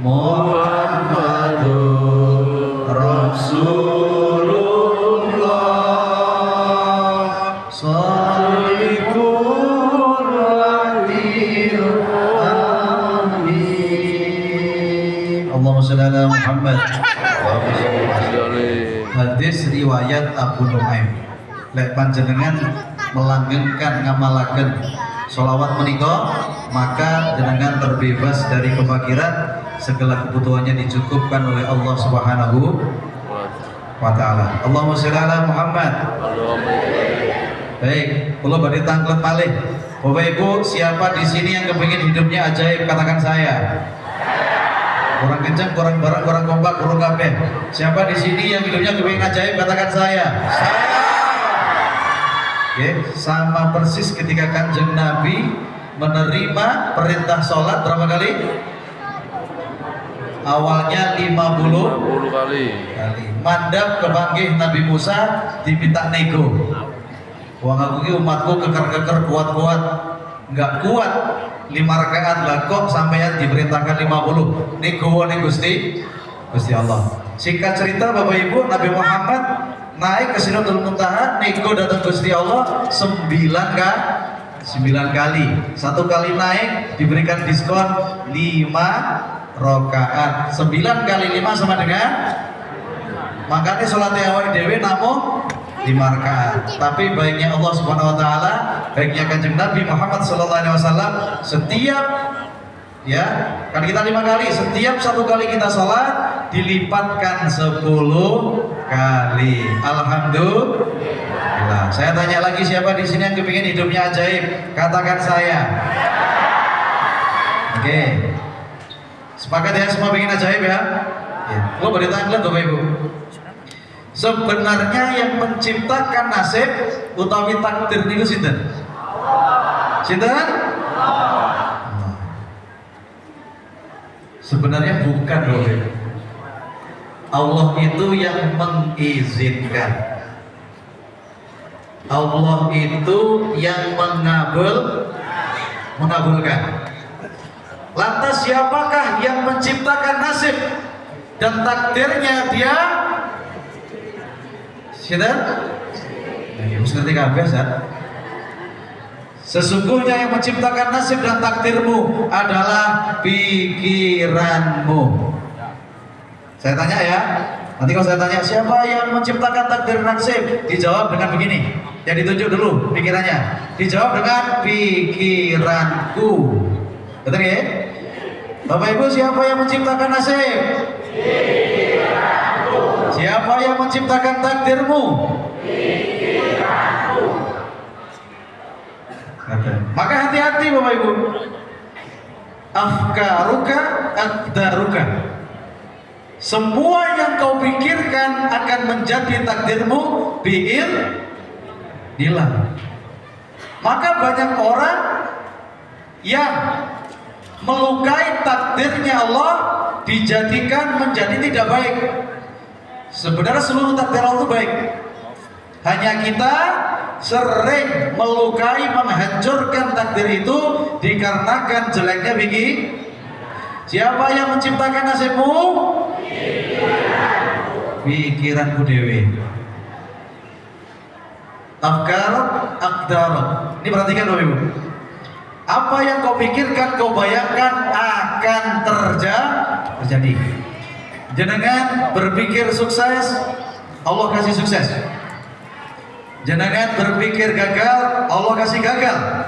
Muhammadur Rasulullah Shaliqur Rahil Amin. Allahumma sholli ala Muhammad. Hadis riwayat Abu Nuaim. Lek panjenengan melanggengkan ngamalaken sholawat menika, maka jenengan terbebas dari kefakiran, segala kebutuhannya dicukupkan oleh Allah Subhanahu wa taala. Allahumma sholli ala Muhammad. Baik, kula badhe tanglet malih. Bapak Ibu, siapa di sini yang kepingin hidupnya ajaib, katakan saya. Kurang kencang, kurang barang, kurang kompak, kurang kabeh. Siapa di sini yang hidupnya kepingin ajaib, katakan saya. Saya. Oke, sama persis ketika Kanjeng Nabi menerima perintah sholat berapa kali? Awalnya 50 kali. Mandap kepanggih Nabi Musa diminta nego. Wong aku ki umatku keker-keker kuat-kuat, enggak kuat 5 rakaat lah kok sampeyan diperintahkan 50. Nego ning Gusti Allah. Singkat cerita Bapak Ibu, Nabi Muhammad naik ke Sidratul Muntaha, nego datang Gusti Allah 9 kali. 1 kali naik diberikan diskon 5 rakaat. 9 kali 5 sama dengan, makanya sholat awal dewe namung 5 rakaat. Tapi baiknya Allah Subhanahu wa taala, baiknya Kanjeng Nabi Muhammad sallallahu alaihi wasallam, setiap ya, kan kita 5 kali, setiap 1 kali kita sholat dilipatkan 10 kali. Alhamdulillah. Saya tanya lagi, siapa di sini yang kepingin hidupnya ajaib? Katakan saya. Oke. Sepakat ya, semua pengen ajaib ya? Lo boleh tanglet Bapak Ibu. Sebenarnya yang menciptakan nasib utawi takdir niku sinten? Sinten? Sebenarnya bukan Bapak Ibu. Allah itu yang mengizinkan. Allah itu yang mengabulkan. Lantas siapakah yang menciptakan nasib dan takdirnya dia? Siapa? Harus ngerti kabeh, sesungguhnya yang menciptakan nasib dan takdirmu adalah pikiranmu. Saya tanya ya, nanti kalau saya tanya siapa yang menciptakan takdir nasib, dijawab dengan begini. Yang ditunjuk dulu pikirannya, dijawab dengan pikiranku. Betul ya? Bapak Ibu, siapa yang menciptakan nasib? Pikiranku. Siapa yang menciptakan takdirmu? Pikiranku. Maka hati-hati Bapak Ibu. Afkaruka aqdaruka. Semua yang kau pikirkan akan menjadi takdirmu bi'idznillah. Maka banyak orang yang melukai takdirnya Allah dijadikan menjadi tidak baik. Sebenarnya seluruh takdir Allah itu baik. Hanya kita sering melukai, menghancurkan takdir itu dikarenakan jeleknya begini. Siapa yang menciptakan nasibmu? Pikiranku dewe. Afkar, aqdar. Ini perhatikan Bapak Ibu. Apa yang kau pikirkan, kau bayangkan akan terjadi. Jenengan berpikir sukses, Allah kasih sukses. Jenengan berpikir gagal, Allah kasih gagal.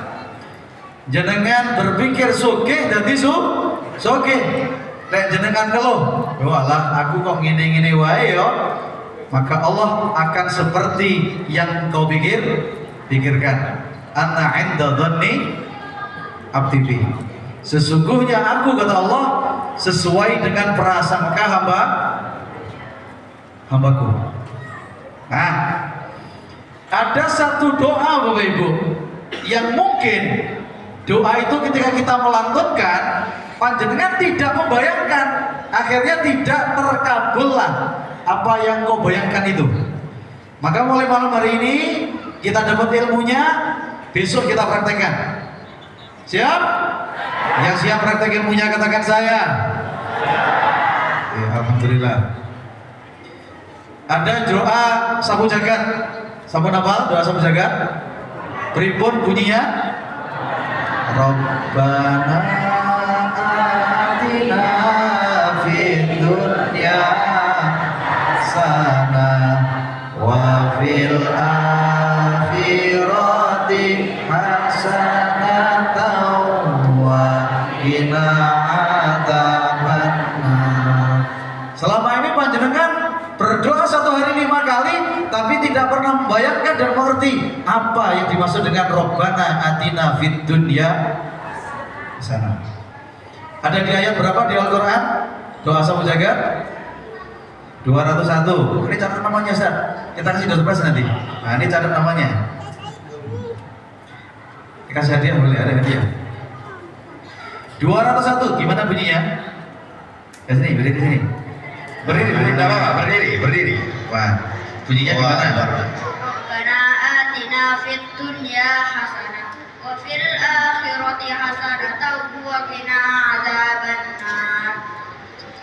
Jenengan berpikir sugih dadi sugih. Nek jenengan keluh, walah aku kok ngene-ngene wae yo. Maka Allah akan seperti yang kau pikirkan. Ana 'inda dhanni abdi bi. Sesungguhnya aku, kata Allah, sesuai dengan prasangka hambaku. Nah, ada satu doa Bapak Ibu yang mungkin doa itu ketika kita melantunkan, panjenengan tidak membayangkan, akhirnya tidak terkabullah apa yang kau bayangkan itu. Maka mulai malam hari ini kita dapat ilmunya, besok kita praktekkan. Siap? Yang siap praktek ilmunya katakan saya. Ya, alhamdulillah. Ada doa sapu jagat. Sampun hafal doa sapu jagat? Pripun bunyinya? Rabbana atina fid dunya hasanah wa fil akhirati hasanatan wa qina adzabannar. Selama ini panjenengan berdoa satu hari 5 kali, tapi tidak pernah membayangkan dan mengerti apa yang dimaksud dengan Rabbana atina fid dunya hasanah. Ada di ayat berapa di Al-Quran? Doa sapu jagat 201. Ini catat namanya Ustaz. Kita kasih surprise nanti. Nah, ini catat namanya. Dikasih hadiah, boleh ada hadiah. 201 gimana bunyinya? Ke sini, berdiri sini. Berdiri. Wah, bunyinya gimana? Rabbana atina fid dunya hasanah wa fil akhirati hasanah wa qina adzabannar.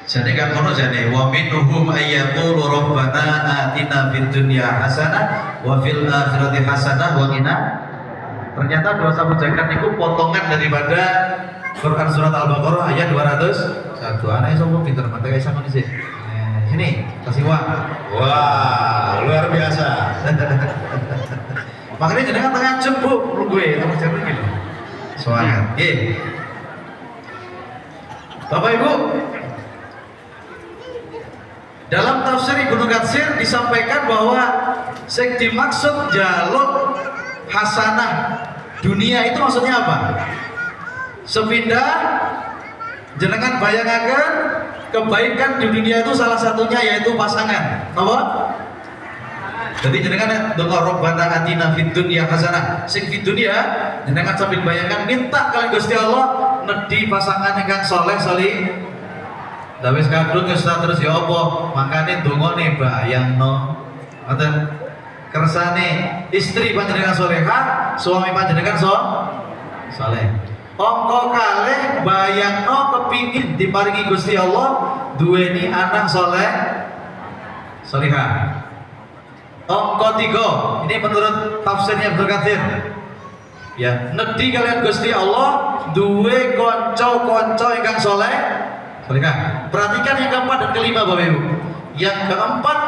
Jadi kan kono jane wa minhum ayyaqulu rabbana atina fid dunya hasanah wa fil akhirati hasanah wa qina. Ternyata doa sapu jagat itu potongan daripada Quran surat Al-Baqarah ayat 201. Anaknya sombong pinter mata kayak sama sih. Sini, kasih uang. Wah, luar biasa. Makanya jenengan tengah jemput lu gue, tengah jemput gitu. Semangat. Bapak Ibu, dalam tafsir Ibnu Katsir disampaikan bahwa sing dimaksud jaluk hasanah dunia itu maksudnya apa? Sepindah jenengan bayangaken kebaikan di dunia itu salah satunya yaitu pasangan. Apa? Jadi jenengan doa Rabbana atina fid dunya hasanah. Sing fid dunya jenengan sambil bayangkan minta kalian Gusti Allah nedhi pasangan ingkang saleh salih. Lah wis kadung terus ya apa? Makane dongane bayangno. Ngoten. Kersane istri panjenengan salehah, suami panjenengan saleh. Angka kalih bayangno kepingin diparingi Gusti Allah duweni anak saleh salihah. Angka 3 ini menurut tafsirnya Ibnu Katsir. Ya, nedhi kalian Gusti Allah duwe kanca-kanca ingkang saleh salihah. Perhatikan yang keempat dan kelima Bapak Ibu. Yang keempat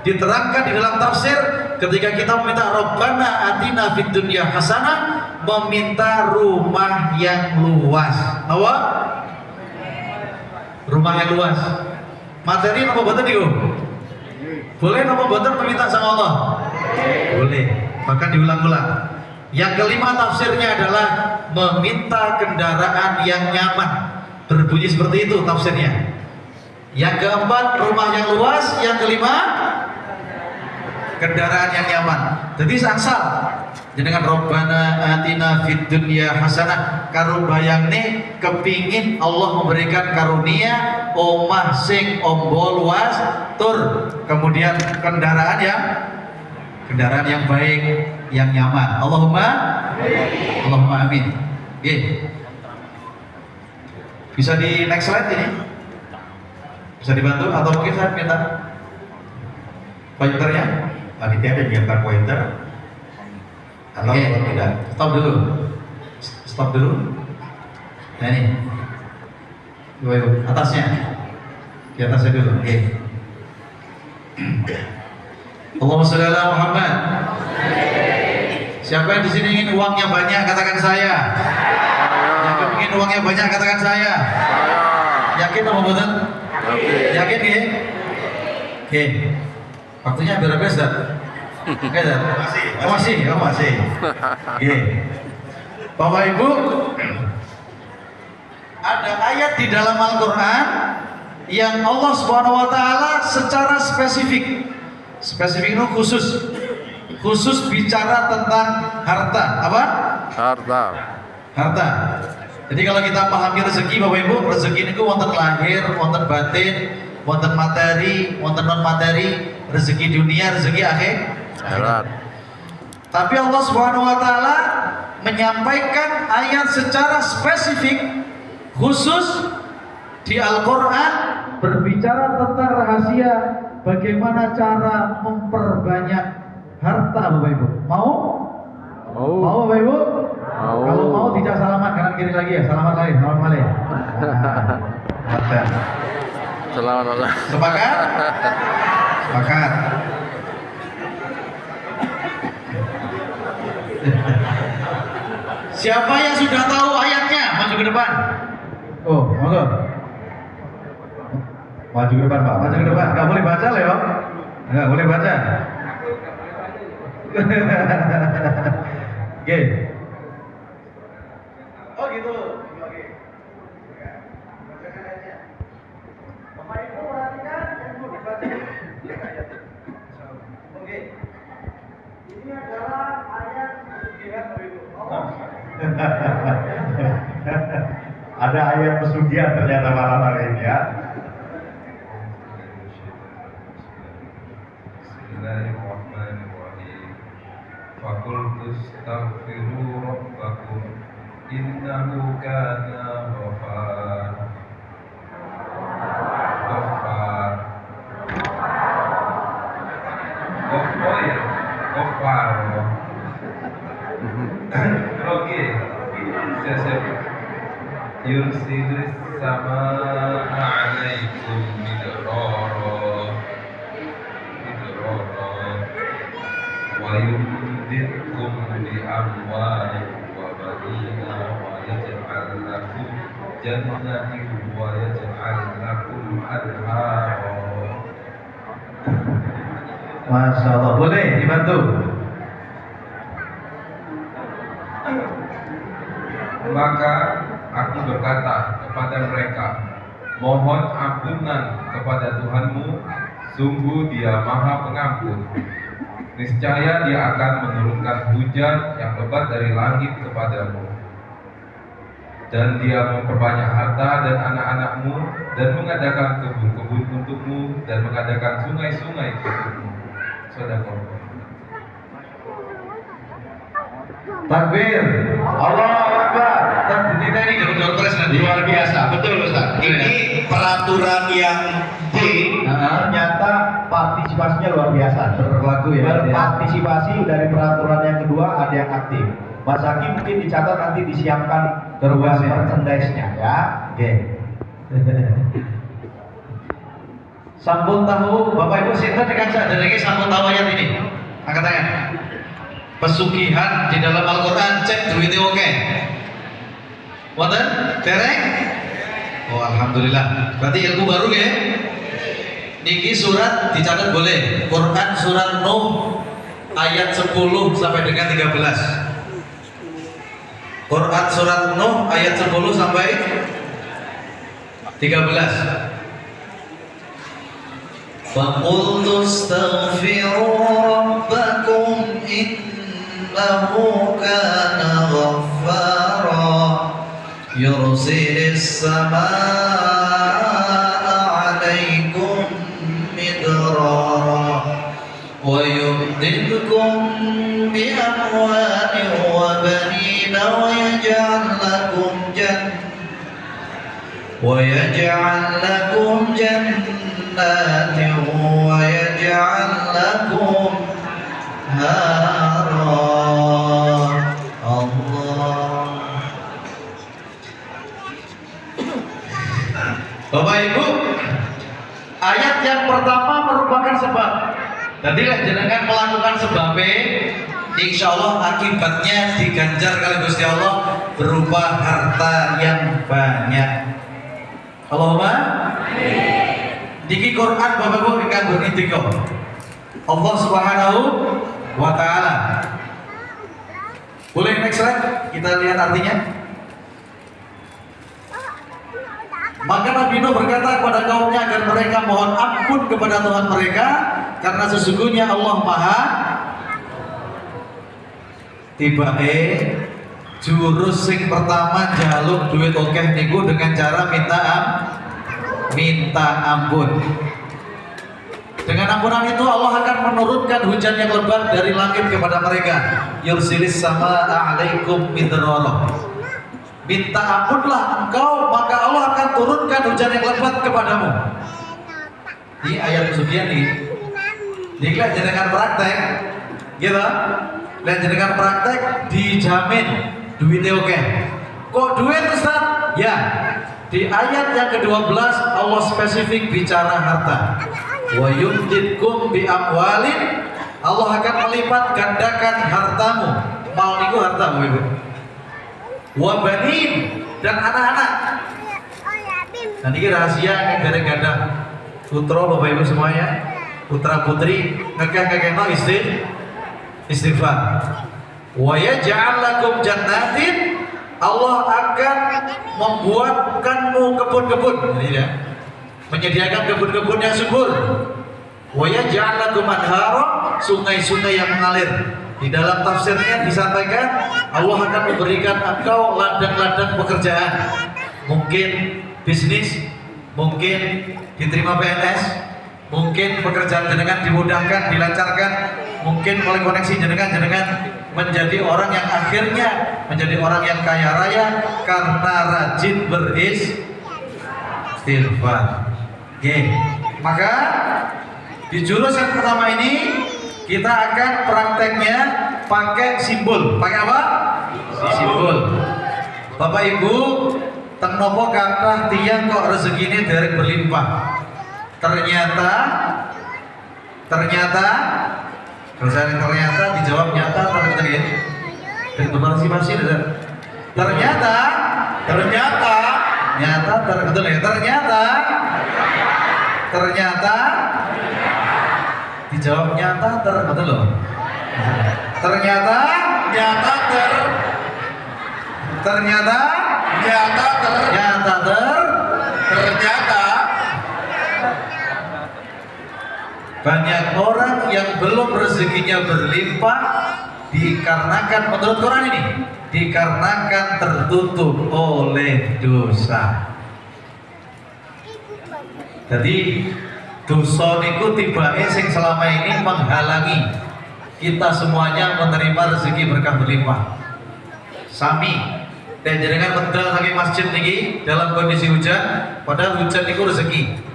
diterangkan di dalam tafsir ketika kita meminta Rabbana atina fid dunya hasanah, meminta rumah yang luas. Apa? Rumah yang luas. Materi apa boten niku? Boleh apa boten meminta sama Allah? Boleh. Bahkan diulang-ulang. Yang kelima tafsirnya adalah meminta kendaraan yang nyaman. Berbunyi seperti itu tafsirnya. Yang keempat rumah yang luas, yang kelima kendaraan yang nyaman. Jadi sangsal jenengan Rabbana atina fid dunya hasanah karo bayangne kepingin Allah memberikan karunia omah sing ombo luas tur kemudian kendaraan yang baik yang nyaman. Allahumma amin. Bisa di next slide ini? Bisa dibantu atau mungkin saya minta pointernya? Panitia ada menyiapkan pointer atau tidak? Stop dulu. Nah ini, atasnya, di atasnya dulu. Allahumma sholli ala Muhammad. Siapa yang di sini ingin uangnya banyak katakan saya. Yang ingin uangnya banyak katakan saya. Yakin apa betul? Yakin ya? Oke. Waktunya berapa Ustaz? Oke, Masih. Oke. Bapak Ibu, ada ayat di dalam Al-Quran yang Allah Subhanahu wa taala secara spesifik itu khusus bicara tentang harta. Apa? Harta. Jadi kalau kita pahami rezeki Bapak Ibu, rezeki itu wonten lahir, wonten batin, wonten materi, wonten non materi, rezeki dunia, rezeki akhirat. Tapi Allah Subhanahu wa taala menyampaikan ayat secara spesifik khusus Di Al-Quran berbicara tentang rahasia bagaimana cara memperbanyak harta, Bapak Ibu. Mau? Mau Bapak Ibu? Mau. Kalau mau tidak salaman kanan kiri lagi ya. Salaman lagi, salaman lagi. Mantap. Selamat malam. Sepakat? Sepakat. Siapa yang sudah tahu ayatnya? Maju ke depan. Oh, monggo. Maju ke depan, Pak. Maju ke depan. Enggak boleh baca, Leo. Enggak boleh baca. Oke. Oh gitu. Oke. Bapak Ibu perhatikan yang mau dibaca. Oke. Ini adalah ayat pesugihan, Bapak Ibu. Ada ayat pesugihan ternyata malam hari ini ya. Bismillahirrahmanirrahim. Faqultu astaghfiru rabbakum innahu kana ghaffar. Ghaffar. Ghaffar. Oke. Siap. Yursilis samaa 'alaikum midrara. ويمددكم بأموال وبنين ويجعل لكم جنات ويجعل لكم أنهارا. Masya Allah. Boleh dibantu? Maka aku berkata kepada mereka, mohon ampunan kepada Tuhanmu, sungguh Dia Maha Pengampun. Niscaya Dia akan menurunkan hujan yang lebat dari langit kepadamu, dan Dia memperbanyak harta dan anak-anakmu, dan mengadakan kebun-kebun untukmu, dan mengadakan sungai-sungai untukmu. Sadaqallah. Takbir. Allahu Akbar. Ini tadi double press nanti. Luar biasa, betul Ustaz. Ini peraturan yang B ternyata partisipasinya luar biasa. Berlaku ya. Berpartisipasi dari peraturan yang kedua ada yang aktif. Mas Hakim mungkin dicatat nanti disiapkan Terus ya. merchandise-nya ya. Oke. Sampun tahu, Bapak Ibu sinten dengan saderenge sampun tahu ayat ini? Angkat tangan. Pesugihan di dalam Al-Quran cek duitnya oke. Wonten? Dereng? Oh alhamdulillah. Berarti ilmu baru ya? Niki surat dicatat boleh. Quran surat Nuh ayat 10 sampai dengan 13. Quran surat Nuh ayat 10 sampai 13. فَقُلْتُ اسْتَغْفِرُوا رَبَّكُمْ إِنَّهُ كَانَ غَفَّارًا يُرْسِلِ السَّمَاءَ عَلَيْكُمْ مِدْرَارًا وَيُمْدِدْكُمْ بِأَمْوَالٍ وَبَنِينَ وَيَجْعَلْ لَكُمْ جَنَّاتٍ وَيَجْعَلْ لَكُمْ أنهارا. Allah. Bapak Ibu, ayat yang pertama merupakan sebab. Jadi jenengan melakukan sebabnya, insya Allah akibatnya diganjar kali Gusti Allah berupa harta yang banyak. Allahumma diki Quran Bapak Ibu dikandung intiqo Allah Subhanahu wa ta'ala. Boleh next slide kita lihat artinya. Maka Nabi Nuh berkata kepada kaumnya agar mereka mohon ampun kepada Tuhan mereka, karena sesungguhnya Allah Maha tiba-tiba jurus sing pertama jaluk duit okeh niku dengan cara minta ampun. Dengan ampunan itu Allah akan menurunkan hujan yang lebat dari langit kepada mereka. Yursilis sama alaikum midrara. minta ampunlah engkau, maka Allah akan turunkan hujan yang lebat kepadamu. Ini ayat sucian nih. Ini kan jenengan praktek, gitu. Dan jenengan praktek dijamin duitnya oke. Kok duit Ustaz? Ya. Di ayat yang ke-12 Allah spesifik bicara harta. Wa yumdidkum bi amwalin, Allah akan melipat gandakan hartamu. Mal niku hartamu Ibu. Wa banin, dan anak-anak. Dan ini rahasia yang ganda-ganda putra Bapak Ibu semuanya, putra putri ngekeh-ngekehno istighfar. Wa yaj'al lakum jannatin, Allah akan membuatkanmu kebun-kebun, ya. Menyediakan kebun-kebun yang subur. Wa yaj'al lakum anhara, sungai-sungai yang mengalir. Di dalam tafsirnya disampaikan Allah akan memberikan engkau ladang-ladang pekerjaan. Mungkin bisnis, mungkin diterima PNS, mungkin pekerjaan jenengan dimudahkan, dilancarkan, mungkin oleh koneksi jenengan menjadi orang yang akhirnya menjadi orang yang kaya raya karena rajin beristighfar. Oke, maka di jurus yang pertama ini kita akan prakteknya pakai simbol. Pakai apa? Simbol. Bapak Ibu, teng nopo kathah tiyang kok rezekine derek berlimpah. Ternyata dijawab nyata ternyata ya. Dan masih ternyata dijawab nyata betul loh. Ternyata banyak orang yang belum rezekinya berlimpah dikarenakan, menurut Quran ini, dikarenakan tertutup oleh dosa. Jadi dosa niku tibake sing selama ini menghalangi kita semuanya menerima rezeki berkah berlimpah. Sami dan jenengan medal saking masjid niki dalam kondisi hujan, padahal hujan niku rezeki.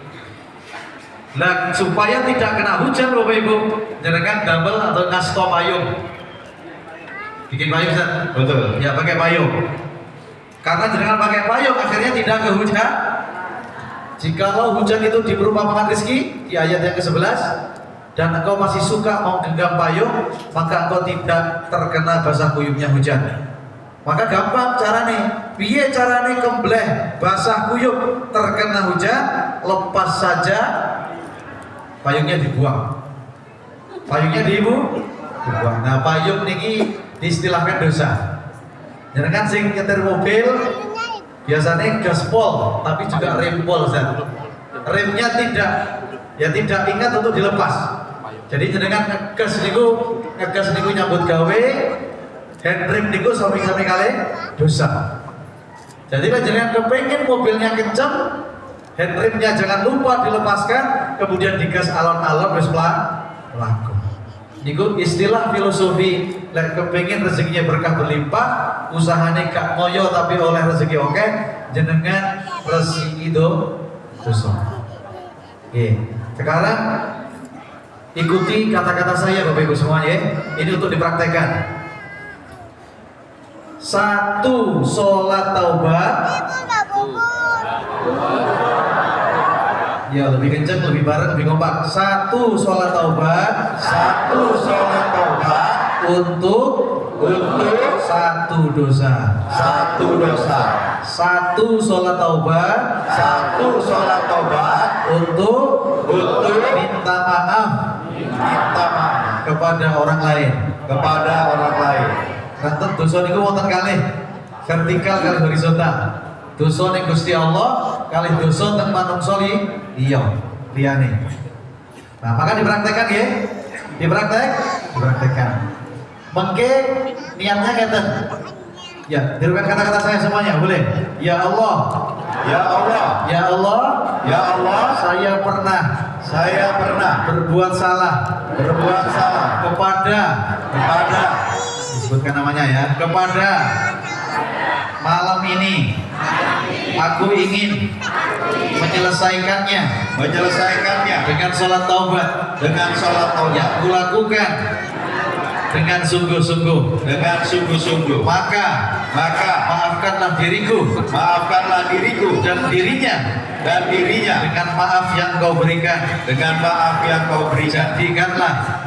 Nah, supaya tidak kena hujan Bapak Ibu, jenengan double atau ngasto payung. Bikin payung Ustaz? Betul. Ya pakai payung. Karena jenengan pakai payung akhirnya tidak kehujan. Jikalau hujan itu di perumpamaan rezeki di ayat yang ke-11 dan engkau masih suka mau genggam payung, maka engkau tidak terkena basah kuyupnya hujan. Maka gampang carane, piye carane kembleh basah kuyup terkena hujan, lepas saja payungnya dibuang. Dibuang. Nah, payung niki diistilahkan dosa. Jangan sing nyetir mobil biasanya gaspol, tapi juga rempol, remnya tidak ingat untuk dilepas. Jadi jenengan ngegas niku nyambut gawe, handbrake niku samping-samping kali dosa. Jadi kalau jenengan kepengen mobilnya kenceng, handbrake-nya jangan lupa dilepaskan, kemudian digas alon-alon wis mlaku. Niku istilah filosofi, lek kepengin rezekinya berkah berlimpah, usahane gak ngoyo tapi oleh rezeki oke, jenengan rezeki itu dosa. Oke, sekarang ikuti kata-kata saya Bapak Ibu semuanya. Ini untuk dipraktekkan. 1 sholat taubat. Ya lebih kenceng, lebih bareng, lebih kompak. 1 sholat taubat. Untuk 1 dosa. 1 sholat taubat. Untuk minta maaf kepada orang lain. Nanti dosa niku wonten kalih, vertikal kali horizontal. Dosa ning Gusti Allah kalih dosa teng manungsa liyane. Nah, maka dipraktekkan ya. Dipraktekkan. Mengke niatnya ngeten. Ya, tirukan kata-kata saya semuanya, boleh? Ya Allah, saya pernah berbuat salah kepada disebutkan namanya ya, kepada malam ini aku ingin menyelesaikannya dengan sholat taubat yang kulakukan dengan sungguh-sungguh. Maka maafkanlah diriku dan dirinya dengan maaf yang kau berikan. Jadikanlah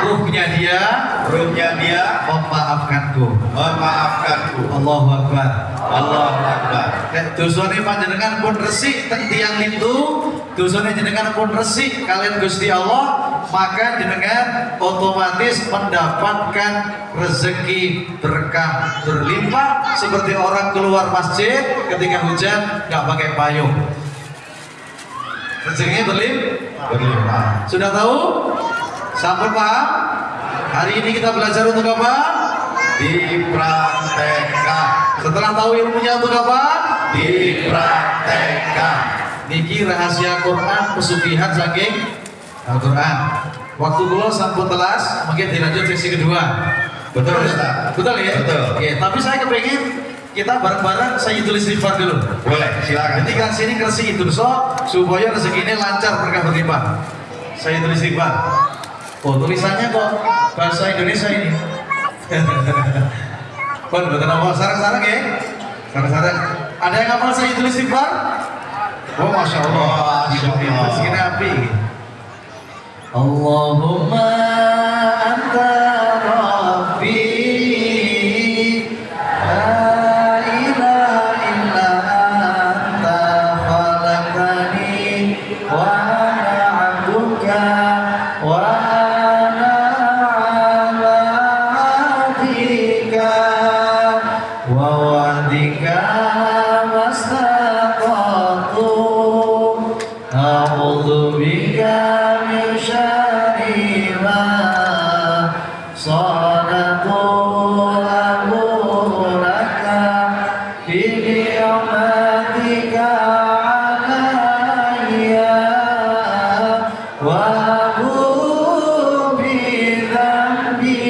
ruhnya dia memaafkanku. Allahu Akbar. Nek dosane panjenengan pun resik teng tiyang itu, dosane jenengan pun resik kalian Gusti Allah, maka jenengan otomatis mendapatkan rezeki berkah berlimpah seperti orang keluar masjid ketika hujan nggak pakai payung. Rezekinya berlimpah. Sudah tahu? Sampai paham? Hari ini kita belajar untuk apa? Dipraktekkan. Setelah tahu ilmunya untuk apa? Dipraktekkan. Niki rahasia Quran pesugihan saking Al-Quran. Waktu kula sampun telas, mungkin dilanjut sesi kedua. Betul Ustaz. Betul ya? Betul. Oke, tapi saya kepingin kita bareng-bareng saya tulis istighfar dulu. Boleh, silakan. Nanti kan sini kersi itu supaya rezekinya lancar berkah berlimpah. Saya tulis istighfar. Oh, tulisannya kok bahasa Indonesia ini. Pun betul apa? Sarang-sarang ya? Sarang-sarang. Ada yang hafal saya tulis istighfar? Oh, masya Allah. Segini api. Allahumma anta rabbi, la ilaha illa anta khalaqtani wa ana 'abduka wa ana 'ala ahdika wa wa'dika mastaqatu. A'udzu bika min syarri ma sanatu laka bi ni'matika 'alayya wa a'udzu bi dzambi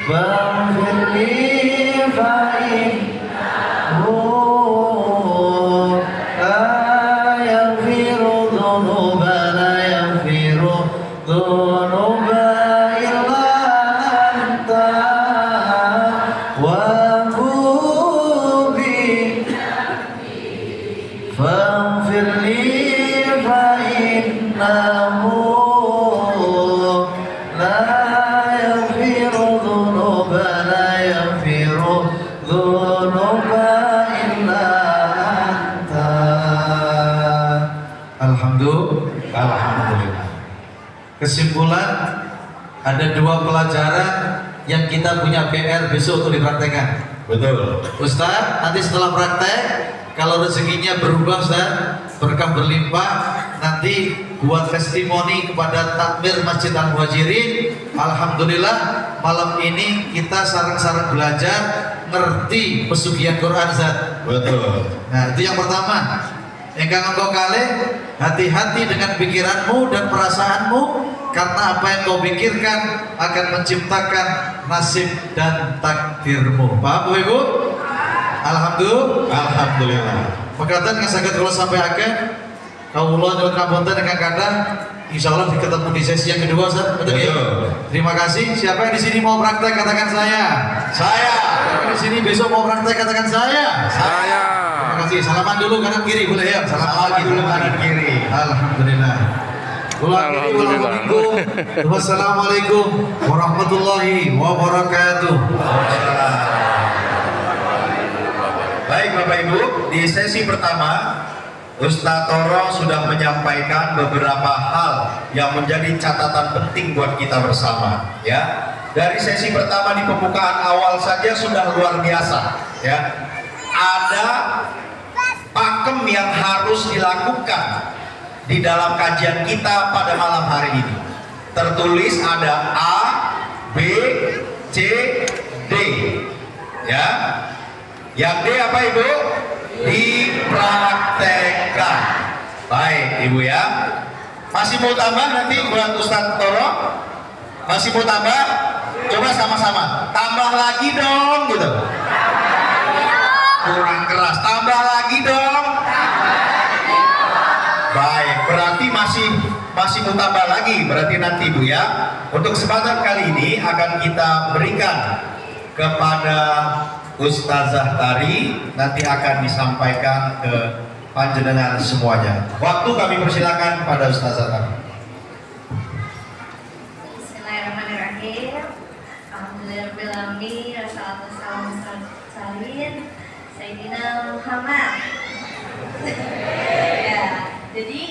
faghfir li fa Alhamdulillah. Kesimpulan, ada dua pelajaran yang kita punya PR besok untuk dipraktekkan. Betul. Ustaz, nanti setelah praktek, kalau rezekinya berubah Ustaz, berkah berlimpah, nanti buat testimoni kepada takmir Masjid Al-Muhajirin. Alhamdulillah, malam ini kita sarang-sarang belajar ngerti pesugihan Quran Ustaz. Betul. Nah, itu yang pertama. Yang engkau kali, hati-hati dengan pikiranmu dan perasaanmu, karena apa yang kau pikirkan akan menciptakan nasib dan takdirmu. Paham Bapak Ibu? Alhamdulillah. Makatan yang sakit kalau sampai akhir, kaulah nyuwun ngapunten dengan kata, insya Allah ketemu di sesi yang kedua, Ustaz. Betul ya? Terima kasih. Siapa yang di sini mau praktek katakan saya. Siapa yang di sini besok mau praktek katakan saya. Terima kasih. Salaman dulu kanan kiri boleh ya? Salaman dulu kanan kiri. Alhamdulillah. Wassalamualaikum warahmatullahi wabarakatuh. Baik Bapak Ibu, di sesi pertama Ustaz Toro sudah menyampaikan beberapa hal yang menjadi catatan penting buat kita bersama, ya. Dari sesi pertama di pembukaan awal saja sudah luar biasa, ya. Ada pakem yang harus dilakukan di dalam kajian kita pada malam hari ini. Tertulis ada A, B, C, D, ya. Yang D apa Ibu? Dipraktekkan. Baik Ibu ya. Masih mau tambah nanti buat Ustaz Toro? Masih mau tambah? Coba sama-sama. Tambah lagi dong gitu. Kurang keras, tambah lagi dong. Baik, berarti masih mau tambah lagi, berarti nanti Bu ya. Untuk kesempatan kali ini akan kita berikan kepada Ustazah Tari, nanti akan disampaikan ke panjenengan semuanya. Waktu kami persilakan pada Ustazah Tari. Bismillahirrahmanirrahim. Alhamdulillahirrahmanirrahim. Assalamualaikum Sayyidina Muhammad. Ya, jadi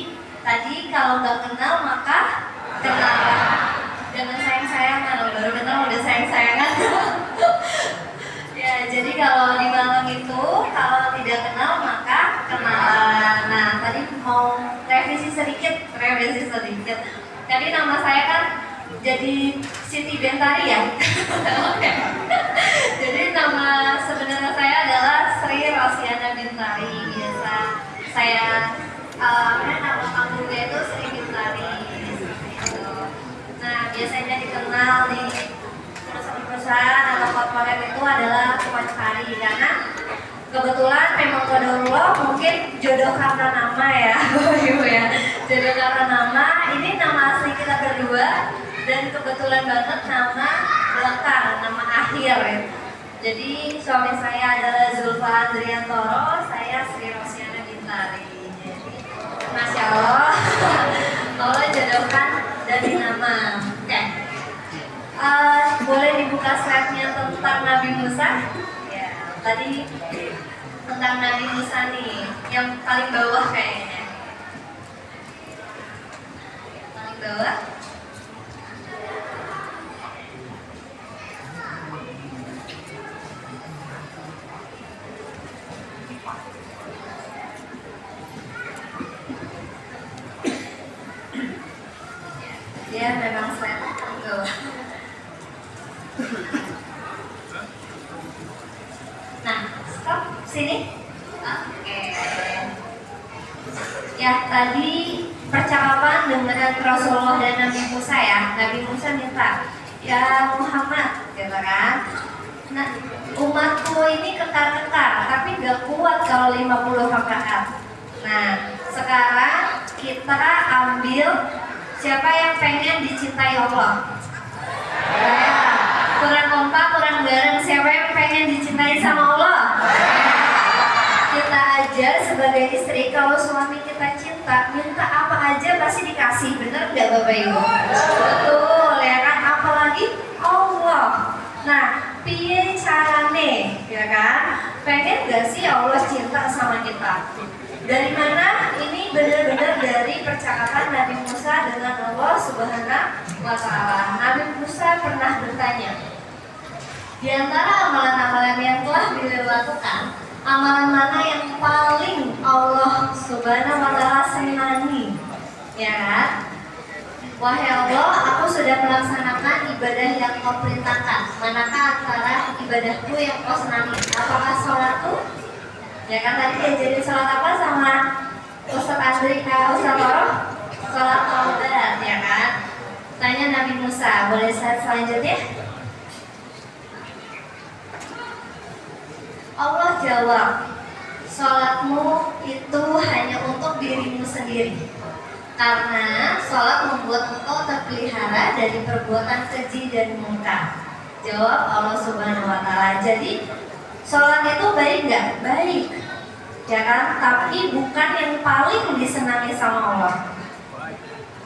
tadi kalau nggak kenal maka kenal. Jangan sayang-sayangan, baru kenal udah sayang-sayangan. Ya, jadi kalau di malam itu kalau tidak kenal maka kenalan. Nah, tadi mau revisi sedikit. Tadi nama saya kan jadi Siti Bentari ya. Oke. Jadi nama sebenarnya saya adalah Sri Rosiana Bintari. Biasa saya nama panggungnya itu Sri Bintari. Gitu. Nah, biasanya dikenal di perusahaan atau korporat itu adalah Pacari, karena kebetulan memang kodarullah mungkin jodoh karena nama ya. Ibu ya, jodoh karena nama. Ini nama asli kita berdua dan kebetulan banget nama belakang, nama akhir ya. Jadi suami saya adalah Zulfa Andriantoro, saya Sri Rosiana Bintari. Jadi Masya Allah, Allah jodohkan dari nama. Oke. Boleh dibuka slide-nya tentang Nabi Musa? Ya, tadi tentang Nabi Musa nih, yang paling bawah kayaknya. Paling bawah. Dia memang slide paling bawah. Nah, stop sini. Oke. Ya, tadi percakapan dengan Rasulullah dan Nabi Musa ya. Nabi Musa minta, ya Muhammad, gitu kan. Nah, umatku ini kekar-kekar, tapi gak kuat kalau 50 rakaat. Nah, sekarang kita ambil siapa yang pengen dicintai Allah. Ya. Kurang kompak, kurang bareng. Siapa yang pengen dicintai sama Allah? Kita aja sebagai istri, kalau suami kita cinta, minta apa aja pasti dikasih. Bener nggak Bapak Ibu? Betul ya kan? Apalagi Allah. Nah, piye carane, ya kan? Pengen gak sih Allah cinta sama kita? Dari mana? Ini benar-benar dari percakapan Nabi Musa dengan Allah Subhanahu wa Ta'ala. Nabi Musa pernah bertanya, di antara amalan-amalan yang telah beliau lakukan, amalan mana yang paling Allah Subhanahu wa Ta'ala senangi? Ya kan? Wahai Allah, aku sudah melaksanakan ibadah yang kau perintahkan. Manakah antara ibadahku yang kau senangi? Apakah sholatku? Ya kan tadi diajarin sholat apa sama Ustaz Toro? Sholat taubat, ya kan? Tanya Nabi Musa, boleh slide selanjutnya? Allah jawab, sholatmu itu hanya untuk dirimu sendiri, karena sholat membuat engkau terpelihara dari perbuatan keji dan mungkar. Jawab Allah Subhanahu wa Ta'ala. Jadi sholat itu baik nggak? Baik, ya kan? Tapi bukan yang paling disenangi sama Allah.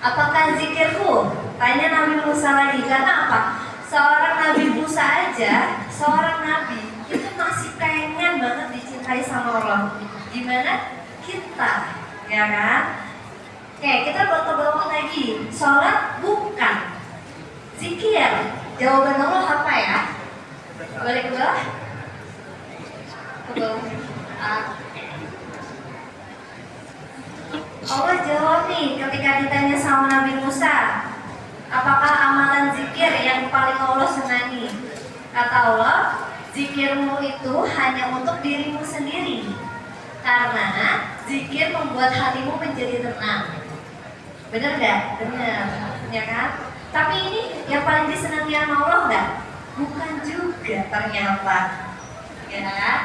Apakah zikirku? Tanya Nabi Musa lagi. Karena apa? Seorang Nabi Musa aja, seorang Nabi itu masih pengen banget dicintai sama Allah. Gimana kita, ya kan? Oke, kita ke bawah lagi. Sholat bukan, zikir. Jawaban Allah apa ya? Boleh ke bawah? Allah jawab nih ketika ditanya sama Nabi Musa, apakah amalan zikir yang paling Allah senangi? Kata Allah, zikirmu itu hanya untuk dirimu sendiri, karena zikir membuat hatimu menjadi tenang. Bener gak? Bener, ya kan? Tapi ini yang paling disenangi sama Allah gak? Bukan juga ternyata, ya kan?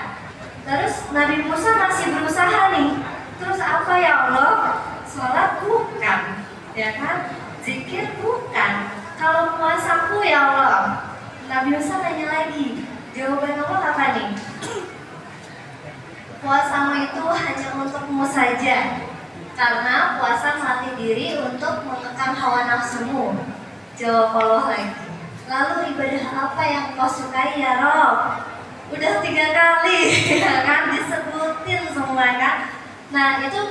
Terus Nabi Musa masih berusaha nih. Terus apa ya Allah? Sholat bukan, ya kan? Zikir bukan. Kalau puasaku ya Allah. Nabi Musa nanya lagi. Jawaban Allah apa nih? Puasamu itu hanya untukmu saja. Karena puasa melatih diri untuk mengekang hawa nafsumu. Jawab Allah lagi. Lalu ibadah apa yang kau sukai ya Rob? Udah 3 kali ya kan disebutin semua kan. Nah itu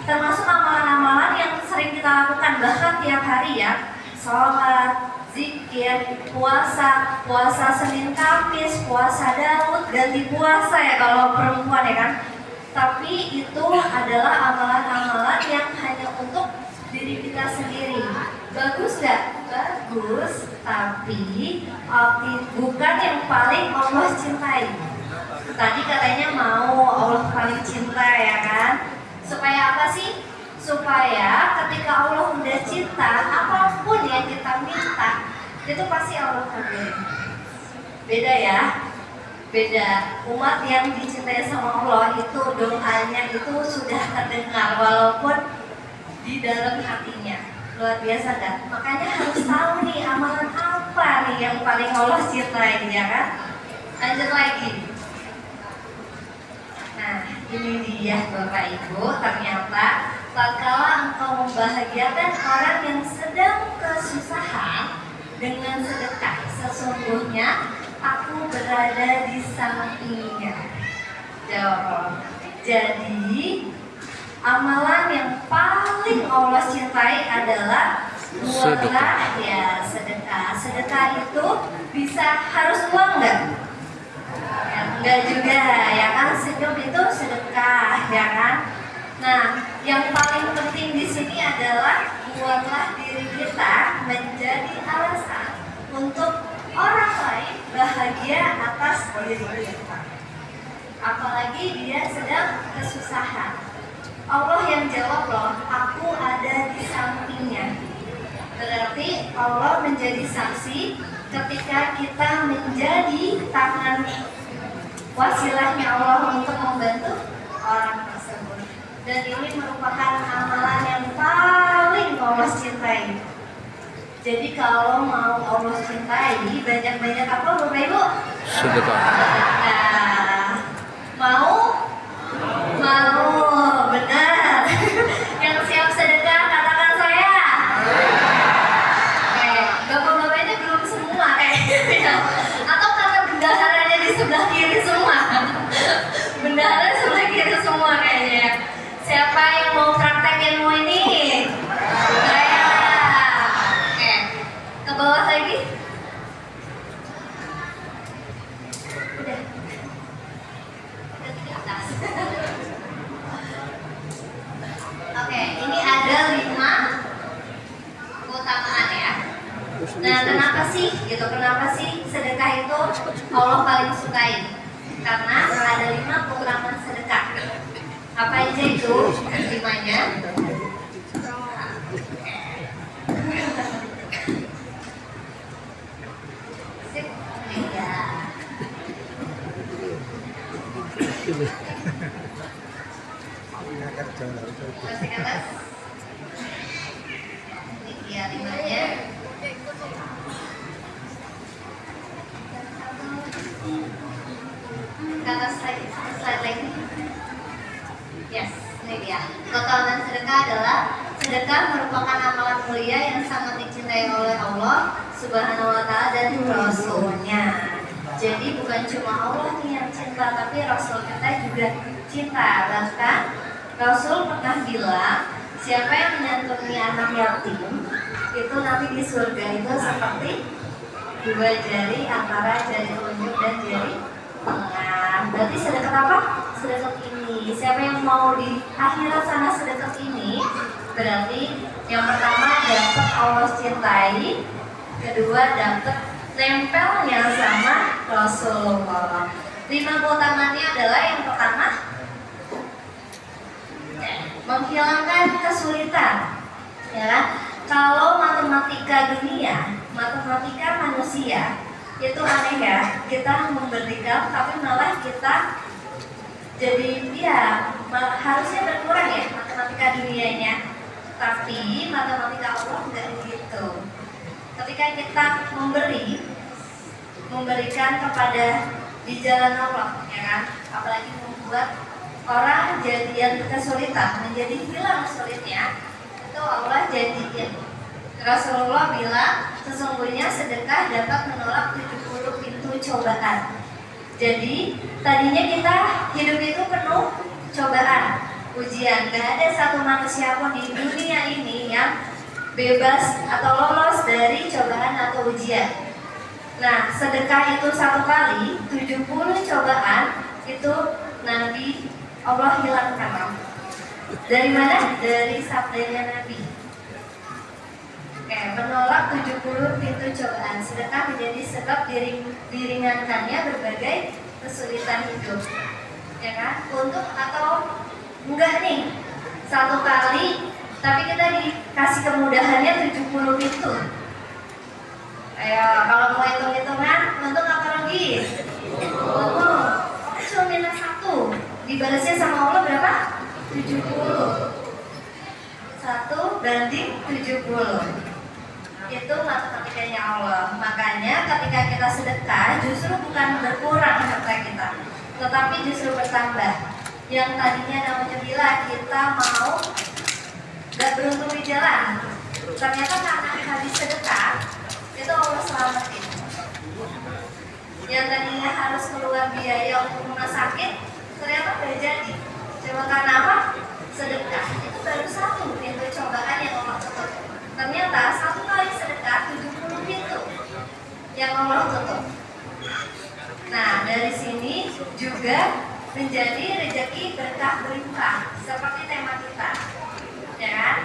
termasuk amalan-amalan yang sering kita lakukan bahkan tiap hari ya. Sholat, zikir, puasa, puasa Senin Kamis, puasa Daud, ganti puasa ya kalau perempuan ya kan. Tapi itu adalah amalan-amalan yang hanya untuk diri kita sendiri. Bagus gak? Bagus, tapi bukan yang paling Allah cintai. Tadi katanya mau Allah paling cinta ya kan? Supaya apa sih? Supaya ketika Allah udah cinta, apapun yang kita minta itu pasti Allah kabulin. Beda ya? Beda. Umat yang dicintai sama Allah itu doanya itu sudah terdengar walaupun di dalam hatinya. Luar biasa kan? Makanya harus tahu nih amalan apa nih yang paling Allah cintai ya kan? Lanjut lagi. Nah ini dia Bapak Ibu, ternyata tatkala engkau membahagiakan orang yang sedang kesusahan dengan sedekah, sesungguhnya aku berada di sampingnya. Jawab. Jadi amalan yang paling Allah cintai adalah buatlah ya sedekah. Sedekah itu bisa harus uang nggak? Ya, enggak juga ya kan, senyum itu sedekah ya kan. Nah yang paling penting di sini adalah buatlah diri kita menjadi alasan untuk orang lain bahagia atas diri kita. Apalagi dia sedang kesusahan. Allah yang jawab loh, aku ada di sampingnya. Berarti Allah menjadi saksi ketika kita menjadi tangan wasilahnya Allah untuk membantu orang tersebut. Dan ini merupakan amalan yang paling Allah cintai. Jadi kalau mau Allah cintai, banyak-banyak apa Bapak Ibu? Sedekah. Nah, mau? Mau, benar. Yang siap sedekah katakan saya. Oke, bapak-bapaknya belum semua kayaknya. Atau karena bendaharanya di sebelah kiri semua. Bendahara sebelah kiri semua kayaknya. Siapa yang mau praktek ilmu ini? Saya. Oke, ke bawah lagi. Udah. Udah di atas. Oke, ini ada 5 keutamaan ya. Nah, kenapa sih gitu? Kenapa sih sedekah itu Allah paling sukai? Karena ada 5 keutamaan sedekah. Apa aja itu 5-nya? Sip, ya. Masih ke atas. Ini dia 5-nya. Ke atas lagi, slide lagi. Yes, ini dia. Keutamaan sedekah adalah sedekah merupakan amalan mulia yang sangat dicintai oleh Allah Subhanahu wa Ta'ala dan Rasul-Nya. Jadi bukan cuma Allah nih yang cinta, tapi Rasul kita juga cinta. Bahkan Rasul pernah bilang, siapa yang menyantuni anak yatim itu nanti di surga itu seperti 2 jari antara jari telunjuk dan jari tengah. Berarti sedekat apa? Sedekat ini. Siapa yang mau di akhirat sana sedekat ini, berarti yang pertama dapat Allah cintai, kedua dapat nempelnya sama Rasulullah. 5 keutamaannya adalah yang pertama, menghilangkan kesulitan. Ya kan? Kalau matematika dunia, matematika manusia itu aneh ya. Kita memberikan tapi malah kita Jadi dia harusnya berkurang ya matematika dunianya, tapi matematika Allah enggak gitu. Ketika kita memberikan kepada di jalan Allah, ya kan, apalagi membuat orang yang kesulitan menjadi hilang sulitnya, itu Allah jadikan. Rasulullah bilang sesungguhnya sedekah dapat menolak 70 pintu cobaan. Jadi tadinya kita hidup itu penuh cobaan, ujian. Gak ada satu manusia pun di dunia ini yang bebas atau lolos dari cobaan atau ujian. Nah, sedekah itu satu kali 70 cobaan itu Nabi Allah hilangkan. Dari mana? Dari sabdanya Nabi. Oke, menolak 70 pintu cobaan. Sedekah menjadi sebab diringankannya berbagai kesulitan hidup. Ya kan? Untuk atau enggak nih, satu kali tapi kita dikasih kemudahannya 70 pintu. Ayo, kalau mau hitung-hitungan, untung apa rugi? Untung. Cuma minus 1. Dibalasnya sama Allah berapa? 70. 1 banding 70. Itu matematikanya Allah. Makanya ketika kita sedekah justru bukan berkurang harta kita, tetapi justru bertambah. Yang tadinya namanya bila kita mau gak beruntung di jalan, ternyata karena habis sedekah itu Allah selamatin. Yang tadinya harus keluar biaya untuk rumah sakit, ternyata gak jadi. Cuma karena apa? Sedekah. Itu baru satu pintu cobaan yang Allah tutup. Ternyata satu kali sedekah 70 pintu yang Allah tutup. Nah, dari sini juga menjadi rezeki berkah berlimpah seperti tema kita, ya kan?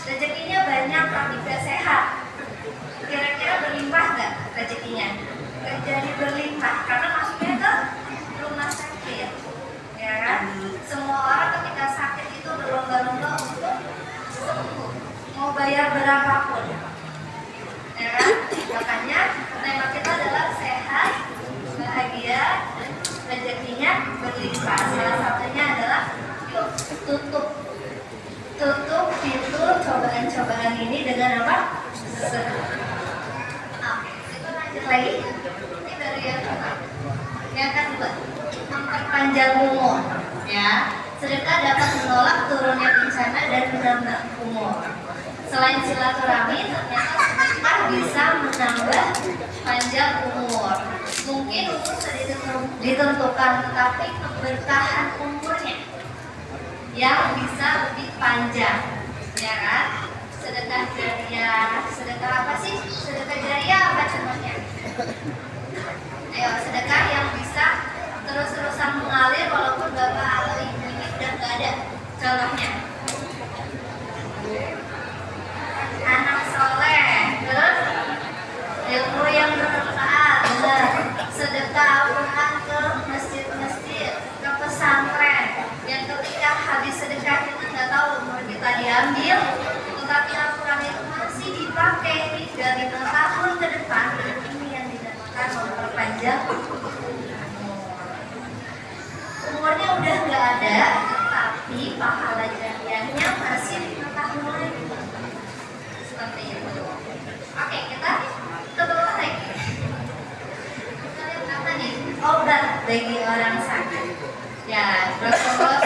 Rezekinya banyak tapi gak sehat. Kira-kira berlimpah gak rezekinya? Gak jadi berlimpah karena masuknya ke rumah sakit, ya kan? Semua orang ketika sakit itu berlomba-lomba untuk sembuh, mau bayar berapapun, ya kan? Makanya tema kita adalah sehat, bahagia, rezekinya berlimpah. Salah satunya adalah yuk tutup pintu cobaan-cobaan ini dengan apa? Sedekah. Oke, kita lanjut lagi. Ini baru yang pertama. Yang kedua, memperpanjang umur. Ya, sedekah dapat menolak turunnya bencana dan menambah umur. Selain silaturahmi, ternyata sedekah bisa menambah panjang umur. Mungkin umur sudah ditentukan, tetapi keberkahan umurnya yang bisa lebih panjang, ya kan? Sedekah jariah, sedekah apa sih? Sedekah jariah apa contohnya? Ayo, sedekah yang bisa terus-terusan mengalir walaupun bapak atau ibu ini udah nggak ada. Contohnya, anak soleh, terus ilmu yang bermanfaat, benar. Sedekah Al-Quran ke masjid-masjid, ke pesantren. Yang ketika habis sedekah kita nggak tahu umur kita diambil, tetapi Al-Quran itu masih dipakai 3-5 tahun ke depan. Ini yang dinamakan memperpanjang umurnya udah nggak ada, tapi pahala jariahnya masih 5 tahun lagi. Seperti itu. Oke, kita bawah lagi. Kita lihat apa nih? Obat bagi orang sakit. Ya, Rasulullah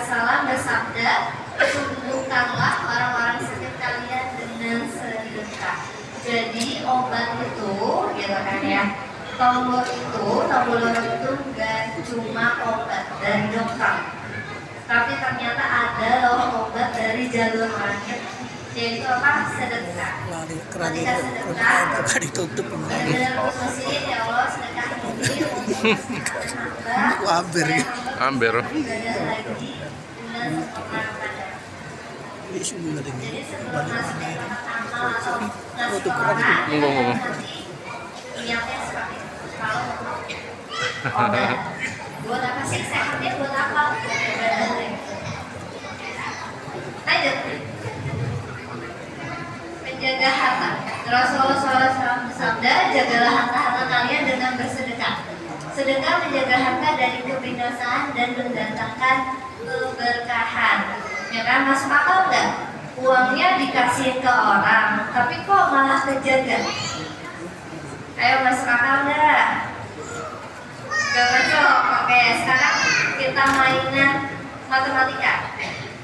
SAW bersabda, sembuhkanlah orang-orang sakit kalian dengan sedekah. Jadi obat itu, gitu kan ya. Tombol itu gak cuma obat dari dokter, tapi ternyata ada loh obat dari jalur langit, yaitu apa? Sedekah. Ketika sedekah, benar-benar khususin ya Allah sedekah ini untuk Amber. ibadah lagi dengan sempurna kadar. Jadi sebelum ngasih amal atau ngasih ke orang, nanti niatnya seperti itu. Kalau obat buat apa sih? Sehatnya buat apa? Lanjut. Penjaga harta. Rasulullah SAW bersabda, jagalah harta-harta kalian dengan bersedekah. Sedekah menjaga harta dari kebinasaan dan mendatangkan keberkahan. Ya kan, masuk akal nggak? Uangnya dikasih ke orang, tapi kok malah kejaga? Ayo, masuk akal nggak? Gak masuk. Oke, sekarang kita mainan matematika.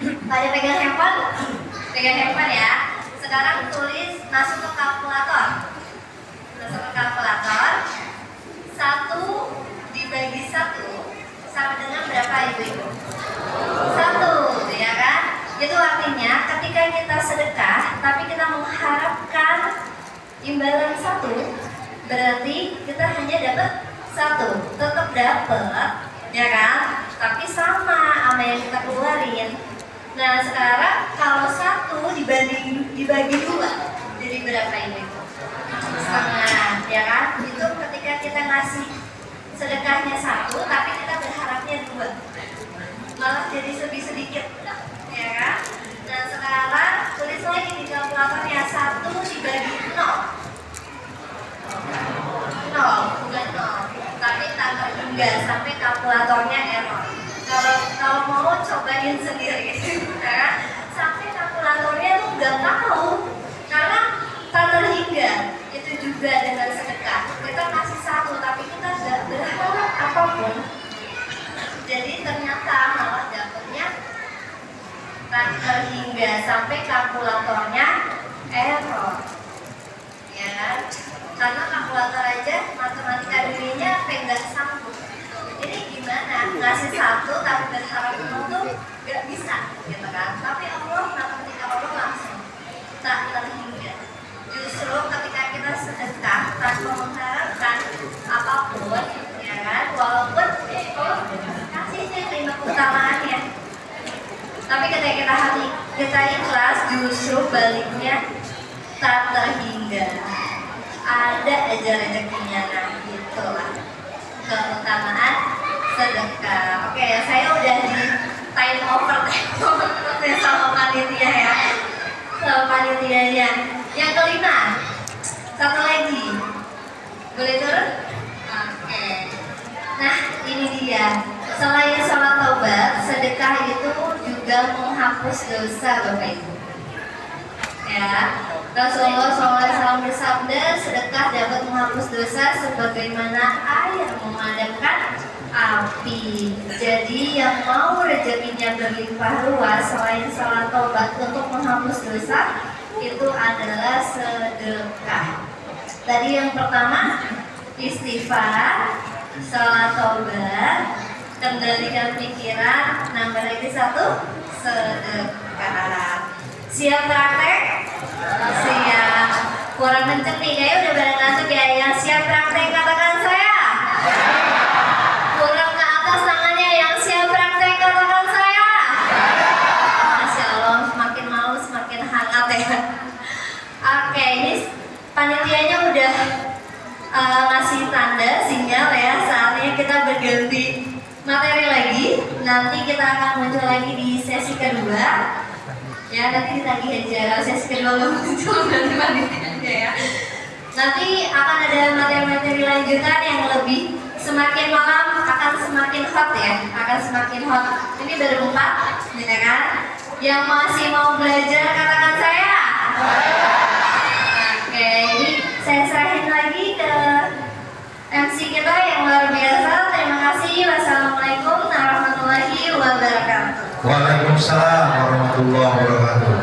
Pada pegang handphone? Pegang handphone ya. Sekarang tulis, masuk ke kalkulator. Masuk ke kalkulator. 1 dibagi 1 sama dengan berapa ibu-ibu? 1, ya kan? Itu artinya ketika kita sedekah, tapi kita mengharapkan imbalan 1, berarti kita hanya dapat 1, tetap dapat, ya kan? Tapi sama yang kita keluarin. Nah, sekarang kalau 1 dibagi 2, jadi berapa ini? Setengah, ya kan? Itu ketika kita ngasih sedekahnya 1, tapi kita berharapnya 2, malah jadi lebih sedikit, ya kan? Nah, sekarang tulis lagi di kalkulatornya 1 dibagi 0. 0, bukan 0, tapi tanda hingga sampai kalkulatornya error. Kalau mau cobain sendiri, ya kan? Sampai kalkulatornya tuh nggak tahu, karena tanda hingga itu juga dengan sedekah. Kita kasih 1, tapi kita nggak berharap apapun. Jadi ternyata malah dapetnya tanda hingga sampai kalkulatornya error, ya kan? Karena kalkulator aja matematika dirinya nggak sanggup. Jadi gimana ngasih 1 tapi berharap 0 tuh nggak bisa, gitu kan? Tapi Allah, matematika Allah langsung tak terhingga. Justru ketika kita sedekah tanpa mengharapkan apapun, ya kan? Walaupun kasihnya 5 keutamaannya, tapi ketika kita ikhlas, justru baliknya tak terhingga. Ada aja rezekinya, nah itulah keutamaan sedekah. Oke, saya udah di time over sama panitia ya, sama panitianya. Yang kelima, satu lagi, boleh turun? Oke. Nah, ini dia. Selain sholat taubat, sedekah itu juga menghapus dosa, Bapak Ibu. Ya, Rasulullah SAW bersabda, sedekah dapat menghapus dosa sebagaimana air memadamkan api. Jadi yang mau rezekinya berlimpah ruah selain sholat taubat untuk menghapus dosa, itu adalah sedekah. Tadi yang pertama istighfar, sholat taubat, kendalikan pikiran, nambah lagi 1, sedekah. Siap praktek? Siap. Kurang kenceng nih, kayaknya udah pada ngantuk ya. Yang siap praktek katakan saya. Kurang ke atas tangannya, yang siap praktek katakan saya. Masya Allah, semakin malu semakin hangat ya. Oke, ini panitianya udah ngasih tanda, sinyal ya. Saatnya kita berganti materi lagi. Nanti kita akan muncul lagi di sesi kedua. Ya, nanti ditagih aja, sesi kedua belum muncul, nanti panitia aja ya. Nanti akan ada materi-materi lanjutan yang lebih, semakin malam akan semakin hot ya, akan semakin hot. Ini baru 4, ya kan? Yang masih mau belajar katakan saya. Oke, ini saya serahin lagi ke MC kita yang luar biasa. Terima kasih. Wassalamualaikum warahmatullahi wabarakatuh. Waalaikumsalam warahmatullahi wabarakatuh.